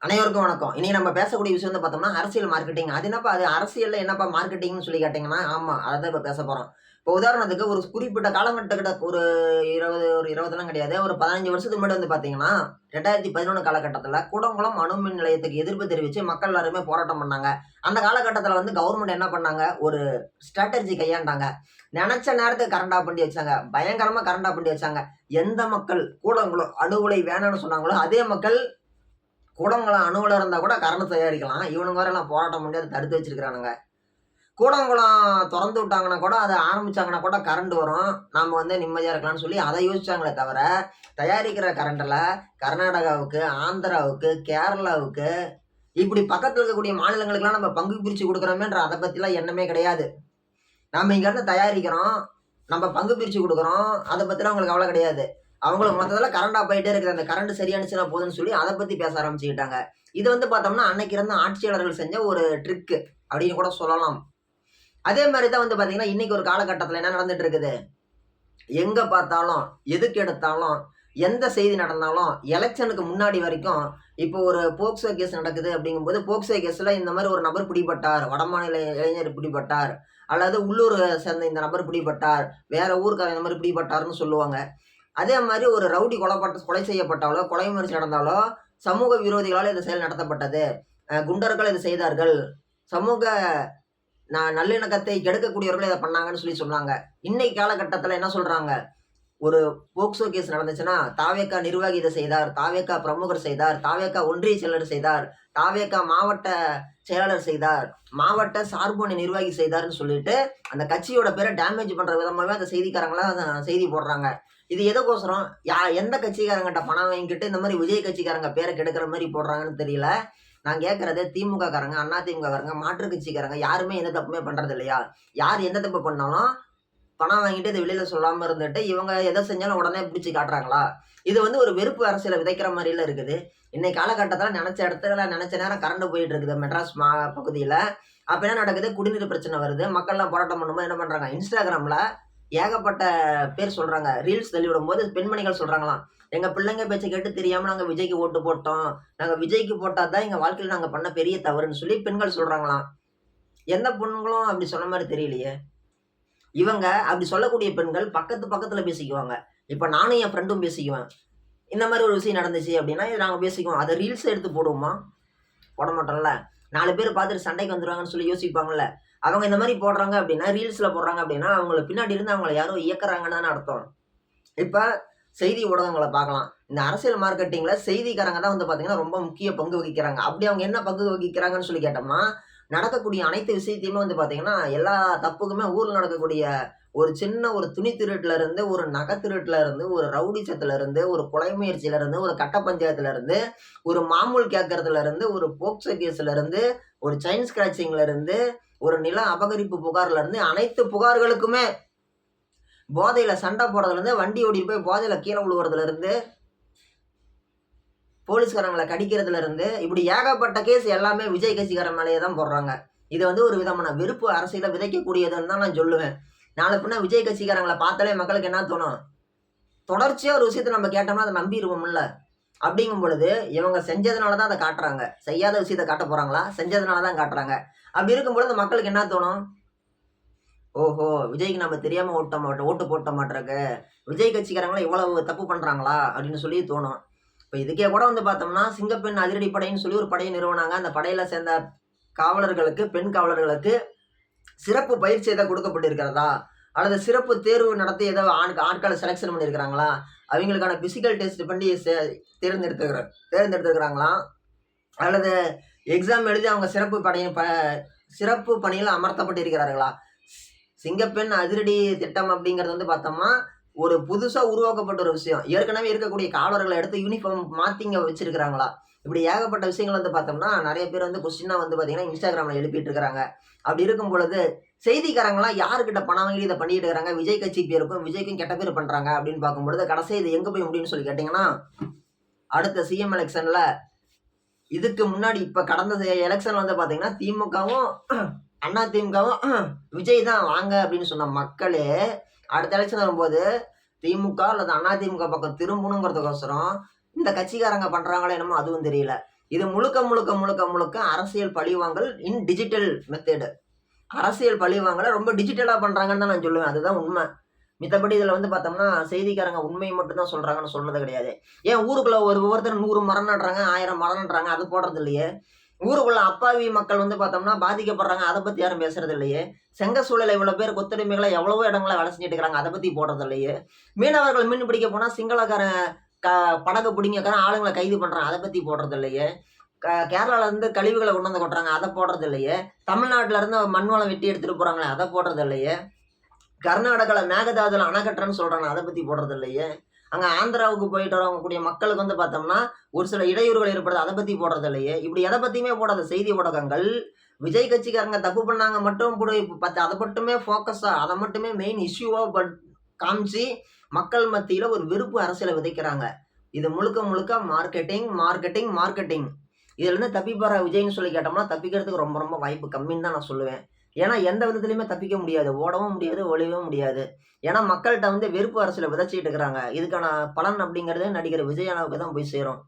அனைவருக்கும் வணக்கம். இனி நம்ம பேசக்கூடிய விஷயம் வந்து பார்த்தோம்னா, அரசியல் மார்க்கெட்டிங். அது என்னப்பா அது அரசியல்ல என்னப்பா மார்க்கெட்டிங்ன்னு சொல்லி கேட்டீங்கன்னா, ஆமா. அததான் இப்ப பேச போறோம். இப்போ உதாரணத்துக்கு ஒரு குறிப்பிட்ட காலகட்டத்தில ஒரு 20லாம் கிடையாது. ஒரு 15 வருஷத்துக்கு முன்னாடி வந்து பார்த்தீங்கன்னா, 2011 காலகட்டத்தில கூடங்குளம் அணு மின் நிலையத்துக்கு எதிர்ப்பு தெரிவிச்சு மக்கள் எல்லாருமே போராட்டம் பண்ணாங்க. அந்த காலகட்டத்தில வந்து கவர்மெண்ட் என்ன பண்ணாங்க, ஒரு ஸ்ட்ராட்டஜி கையாண்டாங்க. நெனச்ச நேரத்துக்கு கரண்ட் ஆஃப் பண்ணி வச்சாங்க. பயங்கரமா கரண்ட் ஆஃப் பண்ணி வச்சாங்க. எந்த மக்கள் கூடங்குளம் அணு உலை வேணாம்னு சொன்னாங்களோ, அதே மக்கள் கூடங்குளம் அணுவுல இருந்தா கூட கரண்ட் தயாரிக்கலாம். இவனுங்க வேற எல்லாம் போராட்டம் பண்ணி அத தடுத்து வச்சிருக்கானுங்க. கூடங்குளம் தொறந்து விட்டாங்கன்னா கூட, அத ஆரம்பிச்சாங்கன்னா கூட கரண்ட் வரும். நாம வந்து நிம்மதியா இருக்கலாம்னு சொல்லி அத யோசிச்சாங்களே தவிர, தயாரிக்கிற கரண்ட்ல கர்நாடகாவுக்கு, ஆந்திராவுக்கு, கேரளாவுக்கு இப்படி பக்கத்துல இருக்கக்கூடிய மாநிலங்களுக்கெல்லாம் நம்ம பங்கு பிரிச்சு குடுக்குறோமேன்ற அத பத்திலாம் எண்ணமே கிடையாது. நாம இங்க இருந்து தயாரிக்கிறோம். நம்ம பங்கு பிரிச்சு குடுக்குறோம். அத பத்திலாம் அவங்களுக்கு கவல கிடையாது. அவங்களுக்கு மொத்தத்துல கரண்ட் ஆஃப் ஆயிட்டே இருக்குது. அந்த கரண்ட் சரியானுச்சுனா போதும்ன்னு சொல்லி அத பத்தி பேச ஆரம்பிச்சுக்கிட்டாங்க. இது வந்து பார்த்தோம்னா, அன்னைக்கு இருந்த ஆட்சியாளர்கள் செஞ்ச ஒரு ட்ரிக் அப்படின்னு கூட சொல்லலாம். அதே மாரி தான் வந்து பார்த்தீங்கன்னா, இன்னைக்கு ஒரு காலகட்டத்துல என்ன நடந்துட்டு இருக்குது? எங்க பார்த்தாலும், எதுக்கு எடுத்தாலும், எந்த செய்தி நடந்தாலும், எலக்ஷனுக்கு முன்னாடி வரைக்கும், இப்போ ஒரு போக்சோ கேஸ் நடக்குது அப்படிங்கும்போது, போக்சோ கேஸ்ல இந்த மாரி ஒரு நபர் பிடிபட்டார். வடமாநில இளைஞர் பிடிபட்டார். அல்லது உள்ளூர சேர்ந்த இந்த நபர் பிடிபட்டார். வேற ஊர்க்காரன் இந்த மாரி பிடிபட்டார்ன்னு சொல்லுவாங்க. அதே மாரி ஒரு ரவுடி கொலை செய்யப்பட்டாலோ, கொலை முயற்சி நடந்தாலோ, சமூக விரோதிகளால் இந்த செயல் நடத்தப்பட்டது. குண்டர்கள் இத செய்தார்கள். சமூக நல்லிணக்கத்தை கெடுக்கக்கூடியவர்கள் இத பண்ணாங்கன்னு சொல்லி சொன்னாங்க. இன்னைக்கு காலகட்டத்துல என்ன சொல்றாங்க? ஒரு போக்சோ கேஸ் நடந்துச்சுன்னா, தாவேகா நிர்வாகி இத செய்தார். தாவேகா பிரமுகர் செய்தார். தாவேகா ஒன்றிய செயலர் செய்தார். தாவேகா மாவட்ட செயலாளர் செய்தார். மாவட்ட சார்பு நிர்வாகி செய்தார்ன்னு சொல்லிட்டு, அந்த கட்சியோட பேர டேமேஜ் பண்ற விதமாவே அந்த செய்திக்காரங்கலாம் செய்தி போடுறாங்க. இது எதுக்கோசரம்? எந்த கட்சிக்காரங்கிட்ட பணம் வாங்கிக்கிட்டு இந்த மாரி விஜய் கட்சிக்காரங்க பேர கெடுக்கிற மாரி போடுறாங்கன்னு தெரியல. நான் கேட்கறது திமுக காரங்க, அதிமுக காரங்க, மாற்றுக் கட்சிக்காரங்க யாருமே எந்த தப்புமே பண்றது இல்லையா? யார் எந்த தப்பு பண்ணாலும் பணம் வாங்கிட்டு இத வெளியில சொல்லாம இருந்துட்டு, இவங்க எத செஞ்சாலும் உடனே பிடிச்சு காட்டுறாங்களா? இது வந்து ஒரு வெறுப்பு அரசியல விதைக்கிற மாரில இருக்குது. இன்னைக்கு காலகட்டத்தில நெனச்ச இடத்துல, நெனச்ச நேரம் கரண்ட் போயிட்டு இருக்குது மெட்ராஸ் பகுதியில. அப்ப என்ன நடக்குது? குடிநீர் பிரச்சனை வருது. மக்கள்லாம் போராட்டம் பண்ணும்போது என்ன பண்றாங்க? Instagramல ஏகப்பட்ட பேர் சொல்றாங்க. ரீல்ஸ் தள்ளிவிடும்போது பெண்மணிகள் சொல்றாங்களாம். எங்க பிள்ளைங்க பேச்ச கேட்டு தெரியாம நாங்க விஜய்க்கு ஓட்டு போட்டோம். நாங்க விஜய்க்கு போட்டா தான் எங்க வாழ்க்கையில நாங்க பண்ண பெரிய தவறுன்னு சொல்லி பெண்கள் சொல்றாங்களாம். எந்த பொண்ணுங்களும் அப்படி சொன்ன மாரி தெரியலையே! இவங்க அப்படி சொல்லக்கூடிய பெண்கள் பக்கத்துல பேசிக்குவாங்க. இப்ப நானும் என் ஃப்ரெண்டும் பேசிக்குவேன். இந்த மாரி ஒரு விஷயம் நடந்துச்சு அப்படின்னா, இத நாங்க பேசிக்குவோம். அத ரீல்ஸா எடுத்து போடுவோமா? போட மாட்டோம்ல. 4 பேர் பார்த்துட்டு சண்டைக்கு வந்துருவாங்கன்னு சொல்லி யோசிப்பாங்கல்ல. அவங்க இந்த மாரி போடுறாங்க அப்படின்னா, ரீல்ஸ்ல போடுறாங்க அப்படின்னா, அவங்கள பின்னாடி இருந்து அவங்கள யாரோ இயக்குறாங்கன்னு தானே அர்த்தம். இப்ப செய்தி ஊடகங்கள பார்க்கலாம். இந்த அரசியல் மார்க்கெட்டிங்ல செய்திக்காரங்க தான் வந்து பார்த்தீங்கன்னா, ரொம்ப முக்கிய பங்கு வகிக்கிறாங்க. அப்படி அவங்க என்ன பங்கு வகிக்கிறாங்கன்னு சொல்லி கேட்டோம்னா, நடக்கக்கூடிய அனைத்து விஷயத்தையுமே வந்து பார்த்தீங்கன்னா, எல்லா தப்புக்குமே ஊர்ல நடக்கக்கூடிய ஒரு சின்ன ஒரு துணி திருட்டுல இருந்து, ஒரு நகை திருட்டுல இருந்து, ஒரு ரவுடிசத்துல இருந்து, ஒரு கொலை முயற்சியில இருந்து, ஒரு கட்ட பஞ்சாயத்துல இருந்து, ஒரு மாமூல் கேட்கறதுல இருந்து, ஒரு போக்சோ கேஸ்ல இருந்து, ஒரு செயின் ஸ்கிராச்சிங்ல இருந்து, ஒரு நில அபகரிப்பு புகார்ல இருந்து, அனைத்து புகார்களுக்குமே போதையில சண்டை போடுறதுலருந்து, வண்டி ஓட்டிட்டு போய் போதையில கீழ விழுவுறதுலருந்து, போலீஸ்காரங்கள கடிக்கிறதுலருந்து, இப்படி ஏகப்பட்ட கேஸ் எல்லாமே விஜய் கட்சிக்காரன் மேலயே தான் போடுறாங்க. இது வந்து ஒரு விதமான வெறுப்பு அரசியல விதைக்கக்கூடியதுன்னு தான் நான் சொல்லுவேன். நாள பின்ன விஜய் கட்சிக்காரங்கள பார்த்தாலே மக்களுக்கு என்ன தோணும்? தொடர்ச்சியா ஒரு விஷயத்த நம்ம கேட்டோம்னா, அத நம்பிருவோம்ல. அப்படிங்கும் பொழுது, இவங்க செஞ்சதுனால தான் அத காட்டுறாங்க. செய்யாத விஷயத்த காட்டப் போறாங்களா? செஞ்சதுனால தான் காட்டுறாங்க. அப்படி இருக்கும்பொழுது அந்த மக்களுக்கு என்ன தோணும்? ஓஹோ! விஜய்க்கு நம்ம தெரியாம ஓட்டு போட்டோமாட்ருக்கு. விஜய் கட்சிக்காரங்கலாம் இவ்வளவு தப்பு பண்றாங்களா? அப்படின்னு சொல்லி தோணும். இப்ப இதுக்கே கூட வந்து பார்த்தோம்னா, சிங்கப்பெண் அதிரடி படைன்னு சொல்லி ஒரு படைய நிறுவுனாங்க. அந்த படையில சேர்ந்த காவலர்களுக்கு, பெண் காவலர்களுக்கு சிறப்பு பயிற்சி ஏதாவது குடுக்கப்பட்டிருக்கிறதா? அல்லது சிறப்பு தேர்வு நடத்தி ஏதோ ஆட்கள செலக்ஷன் பண்ணியிருக்கிறாங்களா? அவைங்களுக்கான பிசிக்கல் டெஸ்ட் பண்ணி தேர்ந்தெடுத்திருக்கிறாங்களாம். அல்லது எக்ஸாம் எழுதி அவங்க சிறப்பு பணியில அமர்த்தப்பட்டிருக்கிறார்களா? சிங்கப்பெண் அதிரடி திட்டம் அப்படிங்கிறது வந்து பார்த்தோம்னா, ஒரு புதுசா உருவாக்கப்பட்ட ஒரு விஷயம். ஏற்கனவே இருக்கக்கூடிய காவலர்கள எடுத்து யூனிஃபார்ம் மாத்தி இங்க வச்சிருக்கிறாங்களா? இப்படி ஏகப்பட்ட விஷயங்கள் வந்து பார்த்தோம்னா, நெறைய பேர் வந்து கொஸ்டினா வந்து பார்த்தீங்கன்னா, Instagramல எழுப்பிட்டு இருக்கிறாங்க. அப்படி இருக்கும் பொழுது, செய்திக்காரங்கலாம் யார்கிட்ட பணம் வாங்கி இத பண்ணிட்டு இருக்கிறாங்க? விஜய் கட்சி பேருக்கும், விஜய்க்கும் கெட்ட பேர் பண்றாங்க அப்படின்னு பார்க்கும்பொழுது, கடைசியா இது எங்க போய் முடியும்னு சொல்லி கேட்டீங்கன்னா, அடுத்த சிஎம் எலக்ஷன்ல இதுக்கு முன்னாடி இப்ப கடந்த எலக்ஷன்ல வந்து பார்த்தீங்கன்னா, திமுகவும் அதிமுகவும் விஜய் தான் வாங்க அப்படின்னு சொன்ன மக்களே, அடுத்த எலக்ஷன் வரும்போது திமுக அல்லது அதிமுக பக்கம் திரும்பணுங்கிறதுக்கோசரம், இந்த கட்சிக்காரங்க பண்றாங்களோ என்னமோ அதுவும் தெரியல. இது முழுக்க முழுக்க முழுக்க முழுக்க அரசியல் பழிவாங்கல் இன் டிஜிட்டல் மெத்தேடு. அரசியல் பழிவாங்கல ரொம்ப டிஜிட்டலா பண்றாங்கன்னு தான் நான் சொல்லுவேன். அதுதான் உண்மை. மித்தபடி இதில வந்து பார்த்தோம்னா, செய்திக்காரங்க உண்மைய மட்டும் தான் சொல்றாங்கன்னு சொல்றது கிடையாது. ஏன் ஊருக்குள்ள ஒவ்வொருத்தர் 100 மரம் நடுறாங்க, 1000 மரம் நடுறாங்க. அது போடுறது இல்லையே. ஊருக்குள்ள அப்பாவி மக்கள் வந்து பார்த்தோம்னா பாதிக்கப்படுறாங்க. அத பத்தி யாரும் பேசுறது இல்லையே. செங்கசூளையில இவ்வளோ பேர் கொத்தடிமைகளா எவ்வளவோ இடங்கள்ல வேலை செஞ்சுட்டு இருக்காங்க. அத பத்தி போடுறது இல்லையே. மீனவர்கள் மீன் பிடிக்க போனா சிங்களக்காரன் க படகு பிடிங்கக்காரன் ஆளுங்கள கைது பண்றான். அத பத்தி போடுறது இல்லையே. கேரளால இருந்து கழிவுகள கொண்டு வந்து கொட்டுறாங்க. அத போடுறது இல்லையே. தமிழ்நாட்டுல இருந்து மண் வளம் வெட்டி எடுத்துட்டு போறாங்களே, அத போடுறது இல்லையே. கர்நாடகால மேகதாதுல அணை கட்டுறேன்னு சொல்றாங்க. அத பத்தி போடுறது இல்லையே. அங்க ஆந்திராவுக்கு போயிட்டு வரக்கூடிய மக்களுக்கு வந்து பார்த்தோம்னா, ஒரு சில இடையூறுகள் ஏற்படுது. அத பத்தி போடுறது இல்லையே. இப்படி எத பத்தியுமே போடாத செய்தி ஊடகங்கள், விஜய் கட்சிக்காரங்க தப்பு பண்ணாங்க மட்டும் கூட அத மட்டுமே ஃபோக்கஸா அத மட்டுமே மெயின் இஷ்யூவா காமிச்சு, மக்கள் மத்தியில ஒரு வெறுப்பு அரசியல விதைக்கிறாங்க. இது முழுக்க முழுக்க மார்க்கெட்டிங், மார்க்கெட்டிங், மார்க்கெட்டிங். இதுலருந்து தப்பிப்பாரா விஜய்ன்னு சொல்லி கேட்டோம்னா, தப்பிக்கிறதுக்கு ரொம்ப ரொம்ப வாய்ப்பு கம்மின்னு தான் நான் சொல்லுவேன். ஏன்னா, எந்த விதத்திலயுமே தப்பிக்க முடியாது. ஓடவும் முடியாது, ஒளியவும் முடியாது. ஏன்னா, மக்கள்ட்ட வந்து வெறுப்பு அரசியல விதைச்சுட்டு இருக்கிறாங்க. இதுக்கான பலன் அப்படிங்கிறது நடிகர் விஜய் அண்ணாவுக்கு தான் போய் சேரும்.